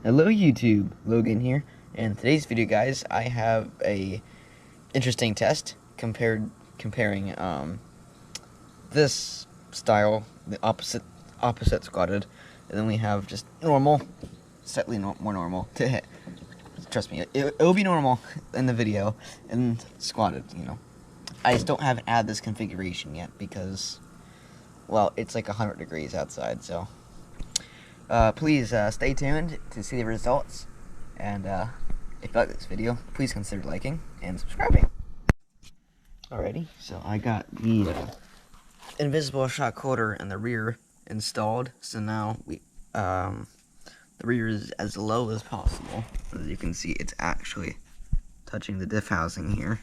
Hello YouTube, Logan here, and in today's video, guys, I have a interesting test comparing this style, the opposite squatted, and then we have just normal, slightly more normal. Trust me, it will be normal in the video, and squatted. I just haven't added this configuration yet because, well, it's like 100 degrees outside, so. Please stay tuned to see the results, and if you like this video, please consider liking and subscribing. Alrighty, so I got the invisible shock holder in the rear installed, so now the rear is as low as possible. As you can see, it's actually touching the diff housing here.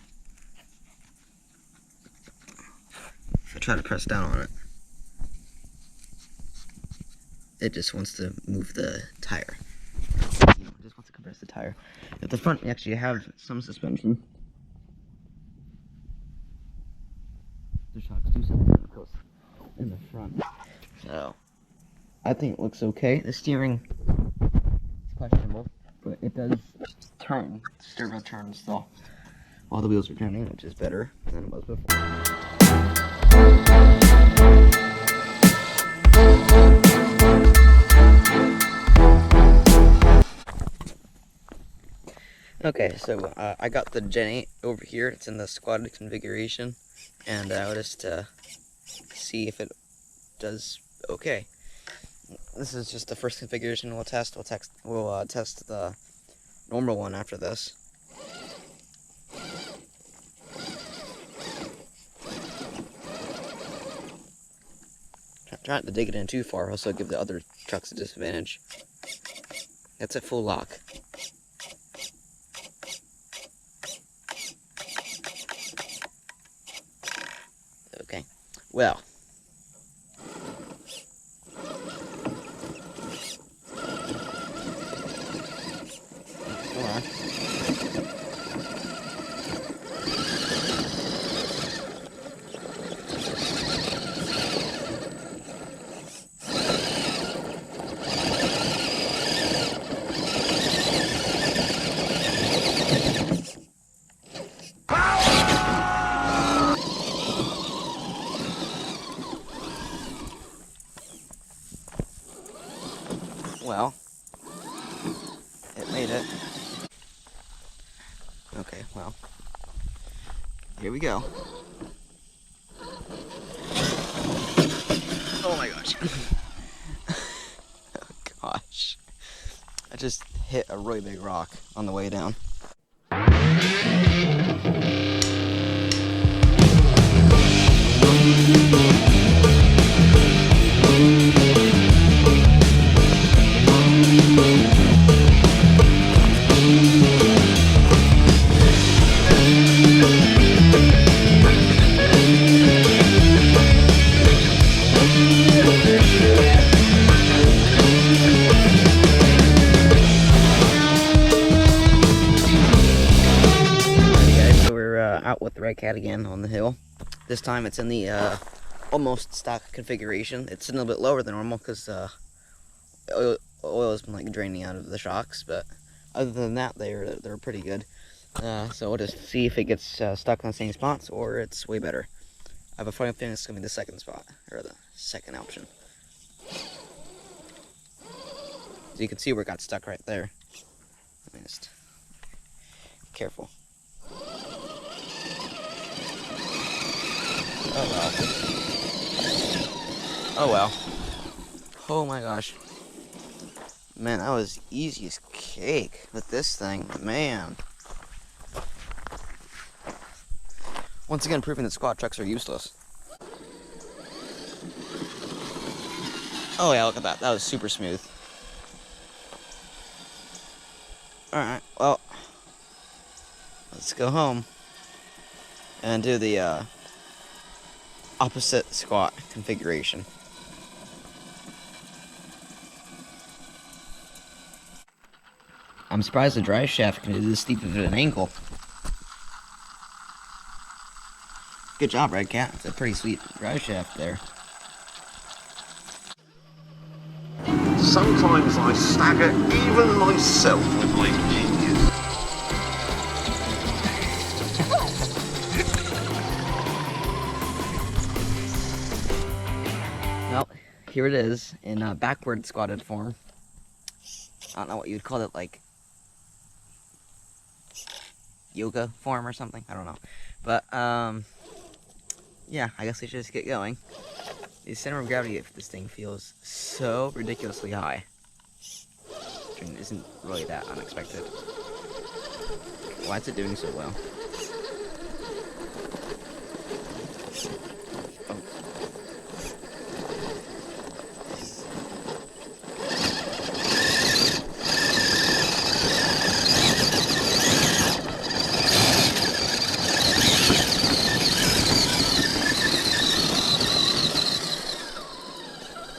If I try to press down on it, it just wants to move the tire. It just wants to compress the tire. At the front, we actually have some suspension. The shocks do something close in the front. So, I think it looks okay. The steering is questionable, but it does turn. The steering wheel turns while the wheels are turning, which is better than it was before. Okay, so I got the Gen8 over here. It's in the squatted configuration, and I'll just see if it does okay. This is just the first configuration we'll test. We'll test the normal one after this. Try not to dig it in too far, also give the other trucks a disadvantage. That's at full lock. Okay, well, hold on. Well, it made it. Okay, well, here we go. Oh my gosh. Oh gosh. I just hit a really big rock on the way down. Out with the Redcat again on the hill. This time it's in the almost stock configuration. It's a little bit lower than normal because oil has been like draining out of the shocks, but other than that, they're pretty good. So we'll just see if it gets stuck on the same spots or it's way better. I have a funny feeling it's gonna be the second spot, or the second option. So you can see where it got stuck right there. Let me just careful. Oh well. Oh well. Oh my gosh. Man, that was easy as cake with this thing. Man. Once again, proving that squat trucks are useless. Oh yeah, look at that. That was super smooth. Alright, well. Let's go home and do the opposite squat configuration. I'm surprised the drive shaft can do this steep of an angle. Good job, Redcat. It's a pretty sweet drive shaft there. sometimes I stagger even myself with my genius. Well, here it is in backward squatted form. I don't know what you'd call it, like yoga form or something. I don't know. But, yeah, I guess we should just get going. The center of gravity of this thing feels so ridiculously high. Which isn't really that unexpected. Why is it doing so well?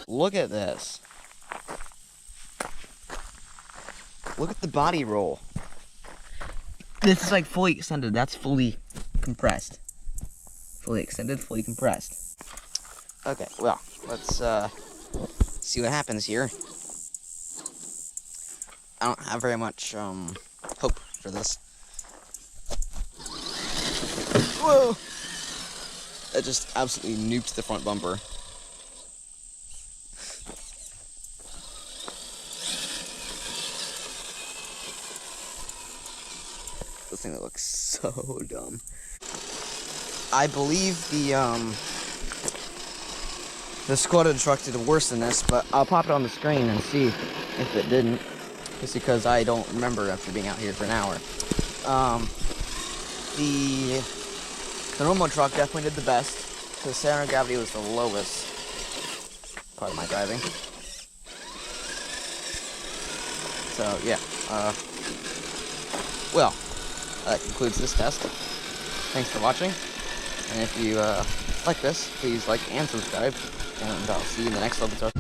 Look at this. Look at the body roll. This is like fully extended. That's fully compressed. Fully extended, fully compressed. Okay, well, let's see what happens here. I don't have very much hope for this. Whoa! That just absolutely nuked the front bumper. This thing that looks so dumb. I believe the squatted truck did worse than this, but I'll pop it on the screen and see if it didn't. Just because I don't remember after being out here for an hour. The normal truck definitely did the best. The center of gravity was the lowest part of my driving. So yeah. Well. That concludes this test. Thanks for watching, and if you like this, please like and subscribe, and I'll see you in the next episode.